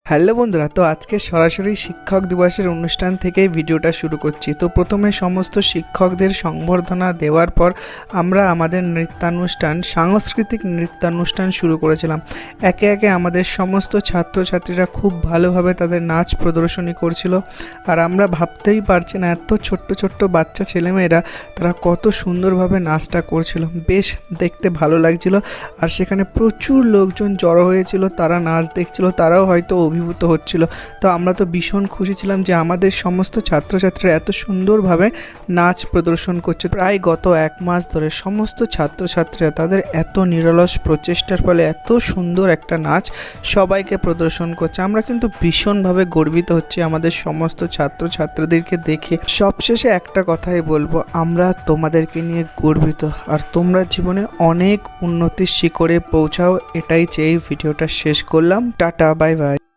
Hello বন্ধুরা, তো আজকে সরাসরি শিক্ষক দিবসের অনুষ্ঠান থেকেই ভিডিওটা শুরু করছি। তো প্রথমে সমস্ত শিক্ষকদের সংবর্ধনা দেওয়ার পর আমরা আমাদের নৃত্যানুষ্ঠান, সাংস্কৃতিক নৃত্যানুষ্ঠান শুরু করেছিলাম। একে একে আমাদের সমস্ত ছাত্রছাত্রীরা খুব ভালোভাবে তাদের নাচ প্রদর্শনী করছিল। আর আমরা ভাবতেই পারছি না, এত ছোট্ট ছোট্ট বাচ্চা ছেলেমেয়েরা তারা কত সুন্দরভাবে নাচটা করছিল। বেশ দেখতে ভালো লাগছিল। আর সেখানে প্রচুর লোকজন জড়ো হয়েছিল, তারা নাচ দেখছিল, তারাও হয়তো অভিভূত হচ্ছিল। তো আমরা তো ভীষণ খুশি ছিলাম যে আমাদের সমস্ত ছাত্রছাত্রীরা এত সুন্দরভাবে নাচ প্রদর্শন করছে। প্রায় গত 1 মাস ধরে সমস্ত ছাত্রছাত্রীরা তাদের এত নিরলস প্রচেষ্টার ফলে এত সুন্দর একটা নাচ সবাইকে প্রদর্শন করছে। আমরা কিন্তু ভীষণভাবে গর্বিত হচ্ছি আমাদের সমস্ত ছাত্রছাত্রীদেরকে দেখে। সবশেষে একটা কথাই বলবো, আমরা তোমাদেরকে নিয়ে গর্বিত। আর তোমরা জীবনে অনেক উন্নতির শিখরে পৌঁছাও, এটাই চেয়ে ভিডিওটা শেষ করলাম। Tata, bye bye.